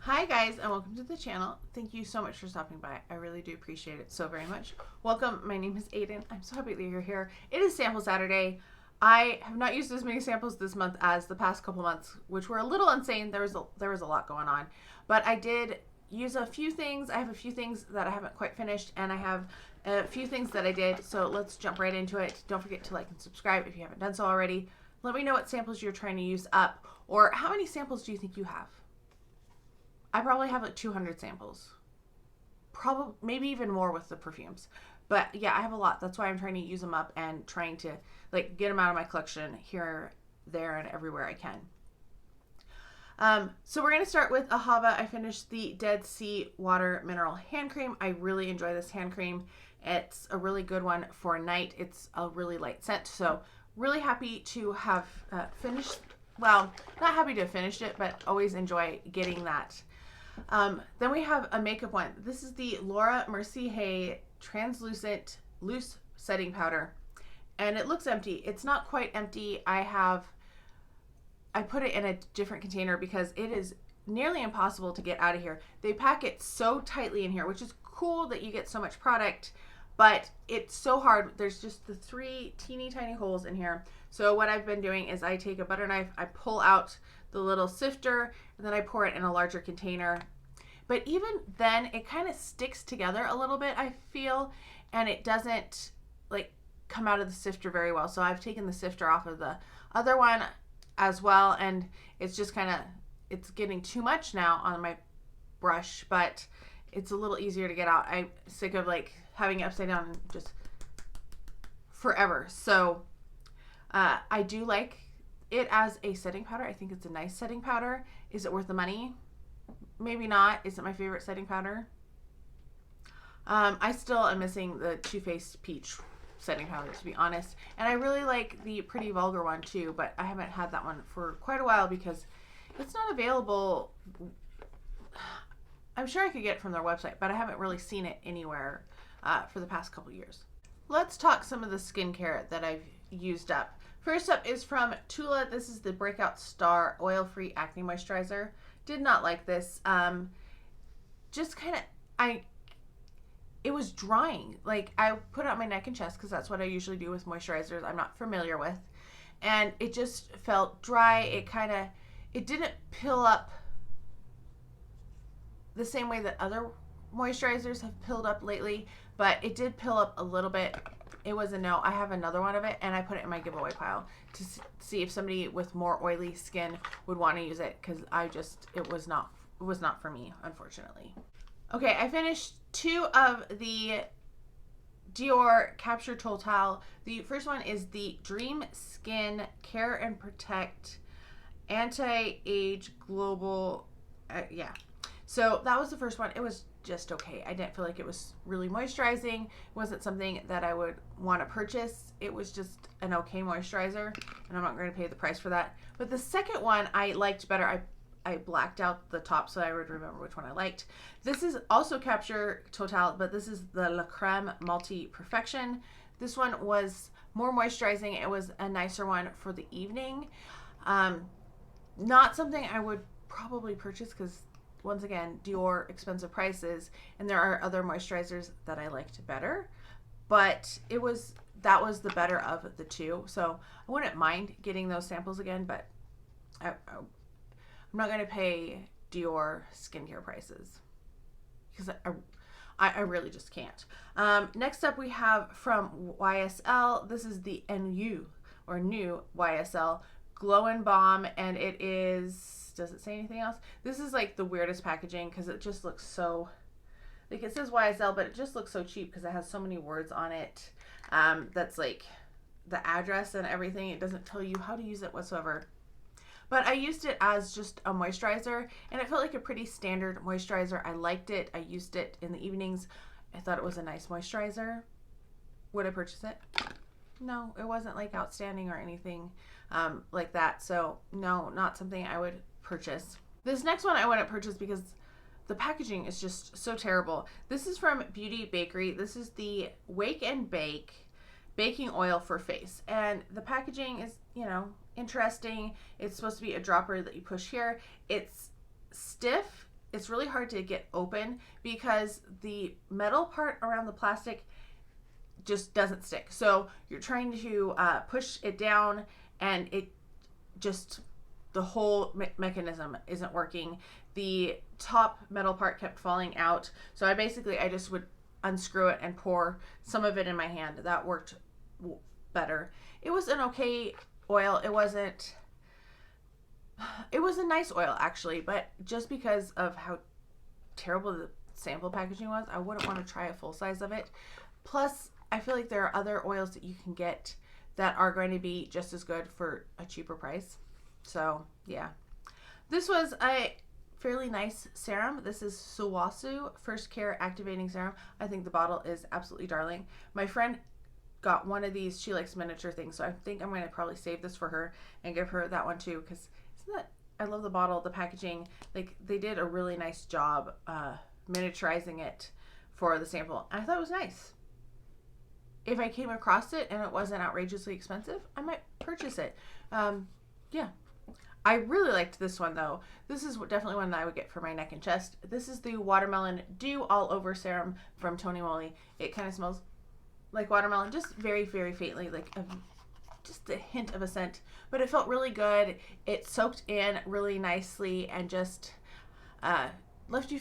Hi guys, and welcome to the channel. Thank you so much for stopping by. I really do appreciate it so very much. Welcome, my name is Aiden. I'm so happy that you're here. It is Sample Saturday. I have not used as many samples this month as the past couple months, which were a little insane. There was a lot going on, but I did use a few things. I have a few things that I haven't quite finished, and I have a few things that I did, so let's jump right into it. Don't forget to like and subscribe if you haven't done so already. Let me know what samples you're trying to use up, or how many samples do you think you have? I probably have like 200 samples. Probably, maybe even more with the perfumes. But yeah, I have a lot. That's why I'm trying to use them up and trying to like get them out of my collection here, there, and everywhere I can. So we're going to start with Ahava. I finished the Dead Sea Water Mineral Hand Cream. I really enjoy this hand cream. It's a really good one for night. It's a really light scent. So really happy to have finished. Well, not happy to have finished it, but always enjoy getting that. Then we have a makeup one. This is the Laura Mercier Translucent Loose Setting Powder. And it looks empty. It's not quite empty. I put it in a different container because it is nearly impossible to get out of here. They pack it so tightly in here, which is cool that you get so much product, but it's so hard. There's just the 3 teeny tiny holes in here. So what I've been doing is I take a butter knife, I pull out the little sifter, and then I pour it in a larger container. But even then, it kind of sticks together a little bit, I feel, and it doesn't like come out of the sifter very well. So I've taken the sifter off of the other one as well, and it's just kind of, it's getting too much now on my brush, but it's a little easier to get out. I'm sick of like having it upside down and just forever. So I do like it as a setting powder. I think it's a nice setting powder. Is it worth the money? Maybe not. Is it my favorite setting powder? I still am missing the Too Faced Peach setting powder, to be honest. And I really like the Pretty Vulgar one too, but I haven't had that one for quite a while because it's not available. I'm sure I could get it from their website, but I haven't really seen it anywhere for the past couple years. Let's talk some of the skincare that I've used up. First up is from Tula. This is the Breakout Star Oil-Free Acne Moisturizer. Did not like this. Just kind of, it was drying. Like, I put it on my neck and chest because that's what I usually do with moisturizers I'm not familiar with. And it just felt dry. It didn't pill up the same way that other moisturizers have pilled up lately, but it did pill up a little bit. It was a no. I have another one of it, and I put it in my giveaway pile to see if somebody with more oily skin would want to use it, because it was not for me, unfortunately. Okay, I finished 2 of the Dior Capture Total. The first one is the Dream Skin Care and Protect Anti-Age Global. So that was the first one. It was just okay. I didn't feel like it was really moisturizing. It wasn't something that I would want to purchase. It was just an okay moisturizer, and I'm not going to pay the price for that. But the second one I liked better. I blacked out the top so I would remember which one I liked. This is also Capture Total, but this is the La Creme Multi Perfection. This one was more moisturizing. It was a nicer one for the evening. Not something I would probably purchase because, once again, Dior, expensive prices, and there are other moisturizers that I liked better, but that was the better of the 2. So I wouldn't mind getting those samples again, but I'm not going to pay Dior skincare prices because I really just can't. Next up we have from YSL. This is the NU or new YSL Glow and Balm, and it is, does it say anything else? This is like the weirdest packaging because it just looks so, like, it says YSL, but it just looks so cheap because it has so many words on it. That's like the address and everything. It doesn't tell you how to use it whatsoever. But I used it as just a moisturizer, and it felt like a pretty standard moisturizer. I liked it. I used it in the evenings. I thought it was a nice moisturizer. Would I purchase it? No, it wasn't like outstanding or anything like that. So no, not something I would purchase. This next one I wouldn't purchase because the packaging is just so terrible. This is from Beauty Bakery. This is the Wake and Bake baking oil for face, and the packaging is, you know, interesting. It's supposed to be a dropper that you push here. It's stiff it's really hard to get open because the metal part around the plastic just doesn't stick. So you're trying to push it down, and it just, the whole mechanism isn't working. The top metal part kept falling out. So I just would unscrew it and pour some of it in my hand. That worked better. It was an okay oil. It was a nice oil actually, but just because of how terrible the sample packaging was, I wouldn't want to try a full size of it. Plus, I feel like there are other oils that you can get that are going to be just as good for a cheaper price. So yeah, this was a fairly nice serum. This is Suwasu First Care Activating Serum. I think the bottle is absolutely darling. My friend got one of these. She likes miniature things, so I think I'm going to probably save this for her and give her that one too, because I love the bottle, the packaging. Like, they did a really nice job miniaturizing it for the sample. I thought it was nice. If I came across it and it wasn't outrageously expensive, I might purchase it. Yeah. I really liked this one though. This is definitely one that I would get for my neck and chest. This is the Watermelon Dew All Over Serum from Tony Moly. It kind of smells like watermelon, just very, very faintly, like just a hint of a scent, but it felt really good. It soaked in really nicely and just left you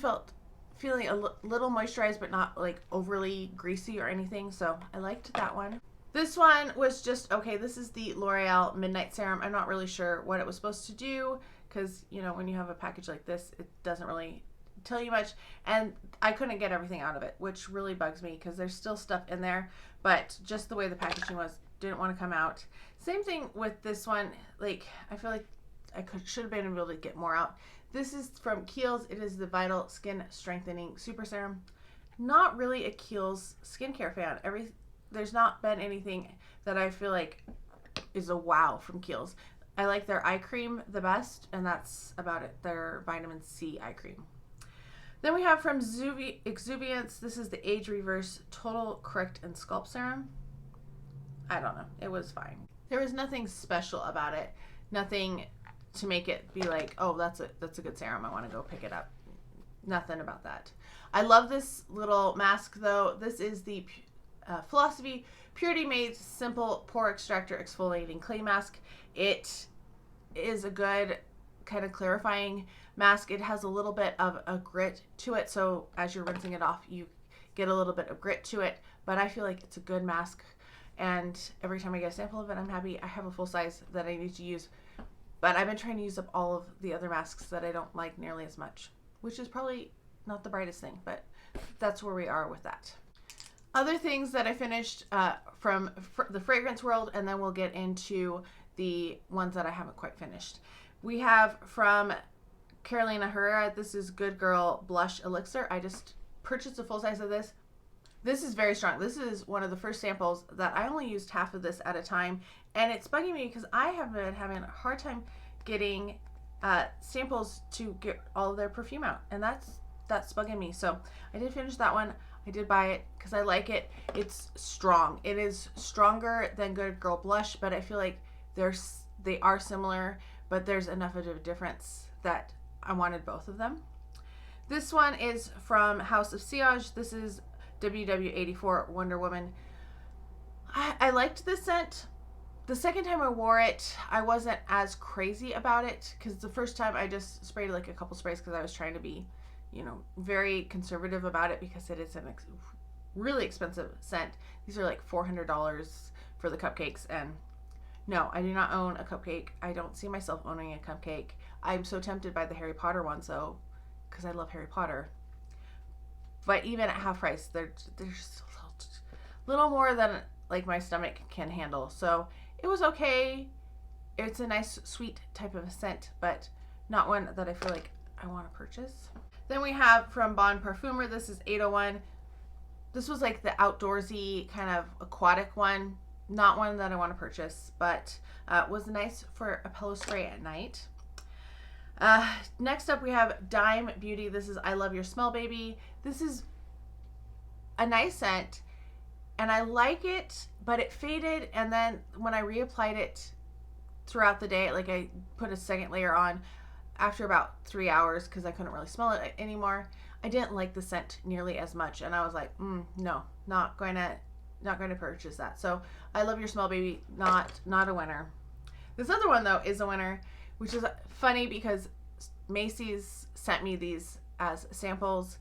feeling a little moisturized, but not like overly greasy or anything. So I liked that one. This one was just okay. This is the L'Oreal Midnight Serum. I'm not really sure what it was supposed to do, because, you know, when you have a package like this, it doesn't really tell you much, and I couldn't get everything out of it, which really bugs me because there's still stuff in there, but just the way the packaging was, didn't want to come out. Same thing with this one. Like, I feel like I should have been able to get more out. This is from Kiehl's. It is the Vital Skin Strengthening Super Serum. Not really a Kiehl's skincare fan. There's not been anything that I feel like is a wow from Kiehl's. I like their eye cream the best, and that's about it. Their vitamin C eye cream. Then we have from Exuviance. This is the Age Reverse Total Correct and Sculpt Serum. I don't know. It was fine. There was nothing special about it. Nothing to make it be like, oh, that's a good serum, I want to go pick it up. Nothing about that. I love this little mask though. This is the Philosophy Purity Made Simple Pore Extractor Exfoliating Clay Mask. It is a good kind of clarifying mask. It has a little bit of a grit to it, so as you're rinsing it off, you get a little bit of grit to it, but I feel like it's a good mask, and every time I get a sample of it, I'm happy. I have a full size that I need to use, but I've been trying to use up all of the other masks that I don't like nearly as much, which is probably not the brightest thing, but that's where we are with that. Other things that I finished from the fragrance world, and then we'll get into the ones that I haven't quite finished. We have from Carolina Herrera, this is Good Girl Blush Elixir. I just purchased a full size of this. This is very strong. This is one of the first samples that I only used half of this at a time, and it's bugging me because I have been having a hard time getting samples to get all of their perfume out, and that's bugging me. So I did finish that one. I did buy it because I like it. It's strong. It is stronger than Good Girl Blush, but I feel like they are similar, but there's enough of a difference that I wanted both of them. This one is from House of Sillage. This is WW84 Wonder Woman. I liked this scent. The second time I wore it, I wasn't as crazy about it, because the first time I just sprayed like a couple sprays because I was trying to be, you know, very conservative about it, because it is a really expensive scent. These are like $400 for the cupcakes, and no, I do not own a cupcake. I don't see myself owning a cupcake. I'm so tempted by the Harry Potter one, so, because I love Harry Potter. But even at half price, they're just a little more than like my stomach can handle. So it was okay. It's a nice sweet type of a scent, but not one that I feel like I want to purchase. Then we have from Bon Parfumer, this is 801. This was like the outdoorsy kind of aquatic one. Not one that I want to purchase, but was nice for a pillow spray at night. Next up we have Dime Beauty. This is I Love Your Smell Baby. This is a nice scent, and I like it, but it faded, and then when I reapplied it throughout the day, like I put a second layer on, after about 3 hours, because I couldn't really smell it anymore, I didn't like the scent nearly as much, and I was like, no, not going to purchase that. So I Love Your Smell Baby, not a winner. This other one though is a winner, which is funny because Macy's sent me these as samples.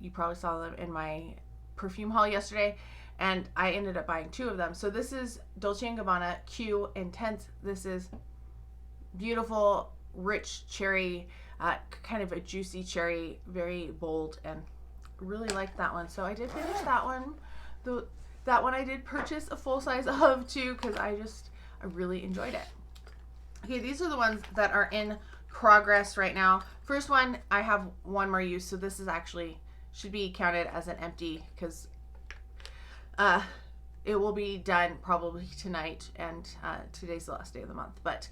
You probably saw them in my perfume haul yesterday, and I ended up buying 2 of them. So this is Dolce & Gabbana Kiehl Intense. This is beautiful, rich cherry, kind of a juicy cherry, very bold, and really liked that one. So I did finish that one. That one I did purchase a full size of too, because I really enjoyed it. Okay, these are the ones that are in progress right now. First one, I have one more use, so this is actually should be counted as an empty, because it will be done probably tonight, and today's the last day of the month. But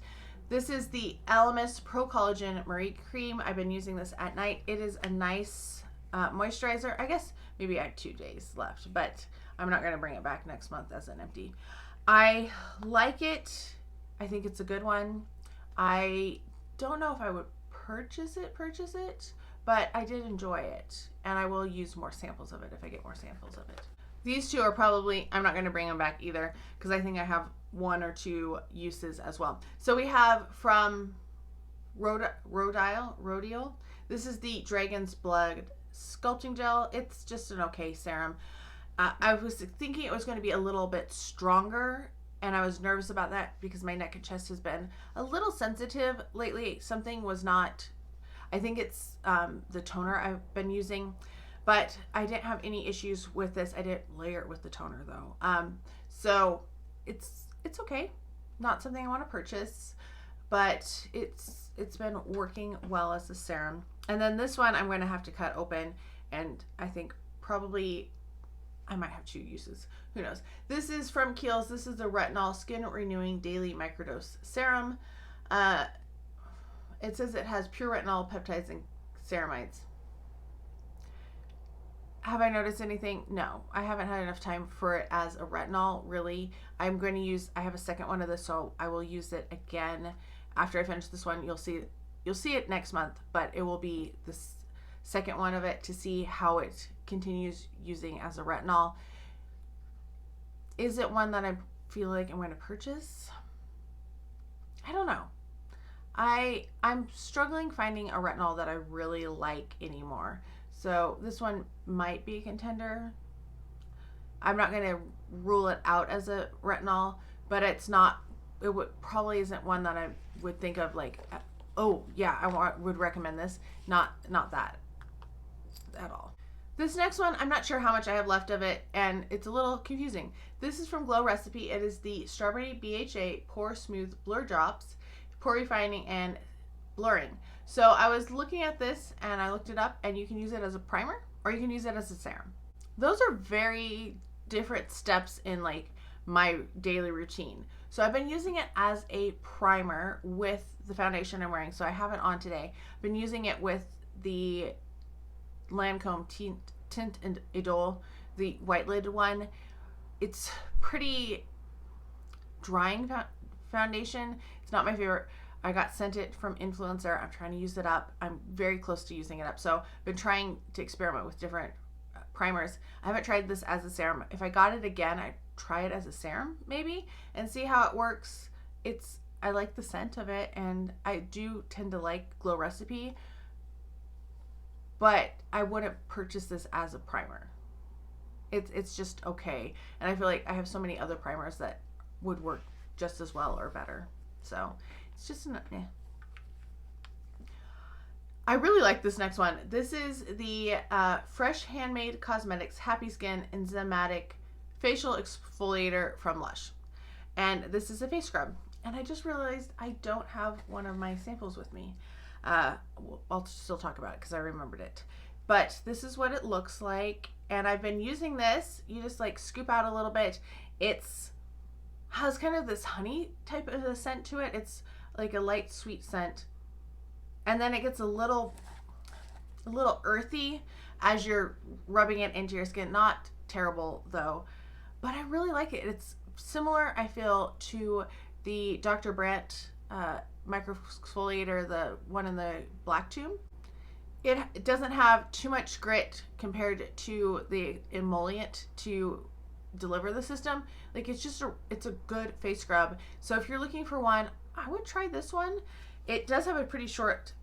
this is the E.L.F Pro Collagen Marie Cream. I've been using this at night. It is a nice moisturizer. I guess maybe I have 2 days left, but I'm not going to bring it back next month as an empty. I like it. I think it's a good one. I don't know if I would purchase it, but I did enjoy it, and I will use more samples of it if I get more samples of it. These 2 are probably, I'm not going to bring them back either, because I think I have 1 or 2 uses as well. So we have from Rodial. This is the Dragon's Blood Sculpting Gel. It's just an okay serum. I was thinking it was going to be a little bit stronger, and I was nervous about that because my neck and chest has been a little sensitive lately. Something was not, I think it's the toner I've been using, but I didn't have any issues with this. I didn't layer it with the toner though. So it's okay. Not something I want to purchase, but it's been working well as a serum. And then this one I'm going to have to cut open, and I think probably I might have 2 uses. Who knows? This is from Kiehl's. This is the Retinol Skin Renewing Daily Microdose Serum. It says it has pure retinol, peptides, and ceramides. Have I noticed anything? No, I haven't had enough time for it as a retinol, really. I'm going to use, I have a second one of this, so I will use it again after I finish this one. You'll see it next month, but it will be this second one of it to see how it continues using as a retinol. Is it one that I feel like I'm going to purchase? I don't know. I'm struggling finding a retinol that I really like anymore. So this one might be a contender. I'm not going to rule it out as a retinol, but it probably isn't one that I would think of like, oh yeah, I would recommend this. Not that at all. This next one, I'm not sure how much I have left of it, and it's a little confusing. This is from Glow Recipe. It is the Strawberry BHA Pore Smooth Blur Drops, Pore Refining and Blurring. So I was looking at this, and I looked it up, and you can use it as a primer, or you can use it as a serum. Those are very different steps in like my daily routine. So I've been using it as a primer with the foundation I'm wearing, so I have it on today. I've been using it with the Lancome Tint and Idole, the white lid one. It's pretty drying foundation. It's not my favorite. I got sent it from Influencer. I'm trying to use it up. I'm very close to using it up. So I've been trying to experiment with different primers. I haven't tried this as a serum. If I got it again, I'd try it as a serum maybe and see how it works. I like the scent of it, and I do tend to like Glow Recipe, but I wouldn't purchase this as a primer. It's just okay, and I feel like I have so many other primers that would work just as well or better. So it's just I really like this next one. This is the Fresh Handmade Cosmetics Happy Skin Enzymatic Facial Exfoliator from Lush, and this is a face scrub. And I just realized I don't have one of my samples with me. I'll still talk about it because I remembered it. But this is what it looks like, and I've been using this. You just like scoop out a little bit. Has kind of this honey type of a scent to it. It's like a light sweet scent, and then it gets a little earthy as you're rubbing it into your skin. Not terrible though, but I really like it. It's similar, I feel, to the Dr. Brandt micro exfoliator, the one in the black tube. It doesn't have too much grit compared to the emollient to deliver the system. Like it's a good face scrub. So if you're looking for one, I would try this one. It does have a pretty short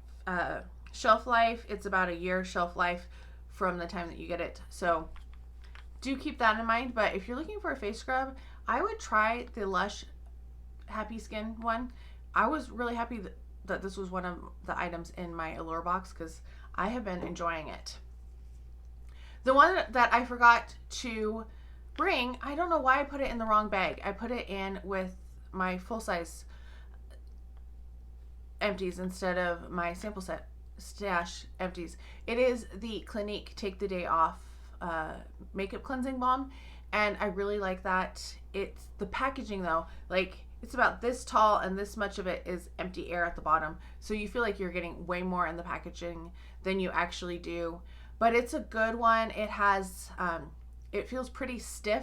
shelf life. It's about a year shelf life from the time that you get it. So do keep that in mind. But if you're looking for a face scrub, I would try the Lush Happy Skin one. I was really happy that this was one of the items in my Allure box because I have been enjoying it. The one that I forgot to bring, I don't know why I put it in the wrong bag. I put it in with my full-size empties instead of my sample set stash empties. It is the Clinique Take the Day Off makeup cleansing balm, and I really like that. It's the packaging though, like it's about this tall and this much of it is empty air at the bottom, so you feel like you're getting way more in the packaging than you actually do. But it's a good one. It has it feels pretty stiff.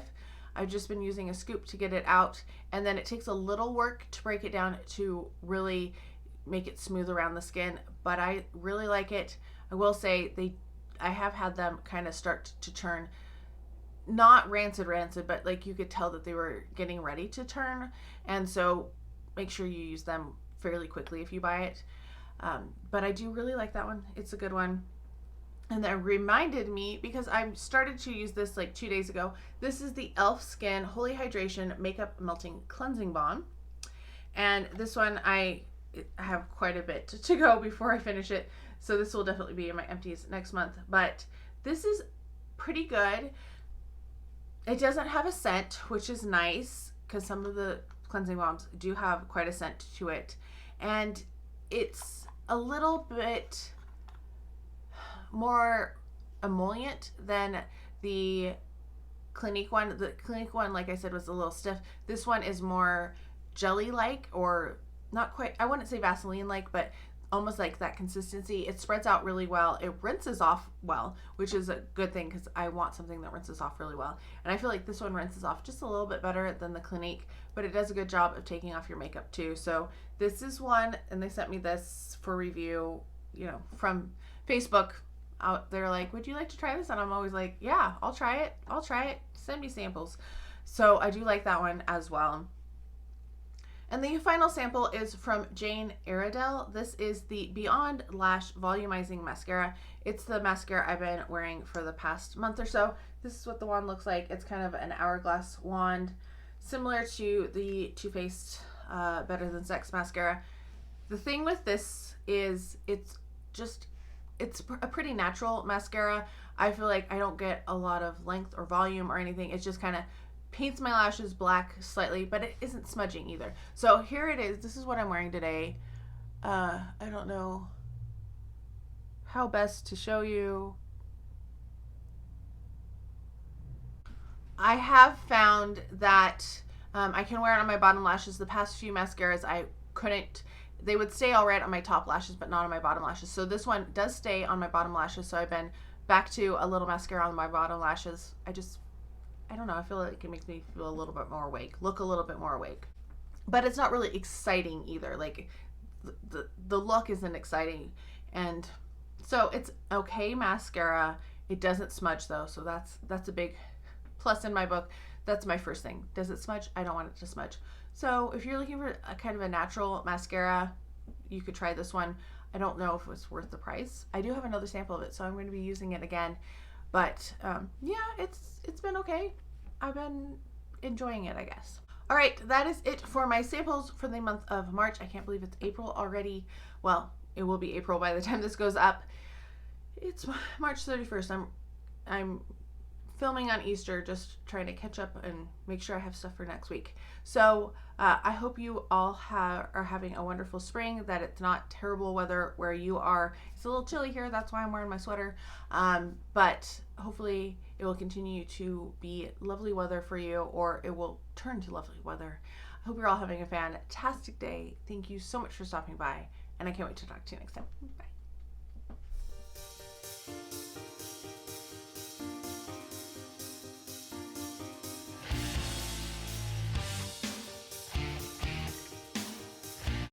I've just been using a scoop to get it out, and then it takes a little work to break it down to really make it smooth around the skin, but I really like it. I will say I have had them kind of start to turn, not rancid, but like you could tell that they were getting ready to turn, and so make sure you use them fairly quickly if you buy it. But I do really like that one. It's a good one. And that reminded me, because I started to use this like 2 days ago. This is the E.L.F Skin Holy Hydration Makeup Melting Cleansing Balm, and this one I have quite a bit to go before I finish it, so this will definitely be in my empties next month. But this is pretty good. It doesn't have a scent, which is nice because some of the cleansing balms do have quite a scent to it, and it's a little bit more emollient than the Clinique one. The Clinique one, like I said, was a little stiff. This one is more jelly-like, or not quite, I wouldn't say Vaseline-like, but almost like that consistency. It spreads out really well. It rinses off well, which is a good thing because I want something that rinses off really well. And I feel like this one rinses off just a little bit better than the Clinique, but it does a good job of taking off your makeup too. So this is one, and they sent me this for review, you know, from Facebook. They're like, would you like to try this? And I'm always like, yeah, I'll try it. Send me samples. So I do like that one as well. And the final sample is from Jane Iredale. This is the Beyond Lash Volumizing Mascara. It's the mascara I've been wearing for the past month or so. This is what the wand looks like. It's kind of an hourglass wand, similar to the Too Faced Better Than Sex mascara. The thing with this is it's a pretty natural mascara. I feel like I don't get a lot of length or volume or anything. It's just kind of paints my lashes black slightly, but it isn't smudging either. So here it is. This is what I'm wearing today. I don't know how best to show you. I have found that I can wear it on my bottom lashes. The past few mascaras I couldn't. They would stay all right on my top lashes, but not on my bottom lashes. So this one does stay on my bottom lashes. So I've been back to a little mascara on my bottom lashes. I don't know, I feel like it makes me feel a little bit more awake, look a little bit more awake. But it's not really exciting either. Like the look isn't exciting. And so it's okay mascara. It doesn't smudge though, so that's a big plus in my book. That's my first thing. Does it smudge? I don't want it to smudge. So if you're looking for a kind of a natural mascara, you could try this one. I don't know if it's worth the price. I do have another sample of it, so I'm going to be using it again. But yeah, it's been okay. I've been enjoying it, I guess. All right, that is it for my samples for the month of March. I can't believe it's April already. Well, it will be April by the time this goes up. It's March 31st. I'm filming on Easter, just trying to catch up and make sure I have stuff for next week. So I hope you all are having a wonderful spring, that it's not terrible weather where you are. It's a little chilly here, that's why I'm wearing my sweater. But hopefully it will continue to be lovely weather for you, or it will turn to lovely weather. I hope you're all having a fantastic day. Thank you so much for stopping by, and I can't wait to talk to you next time. Bye.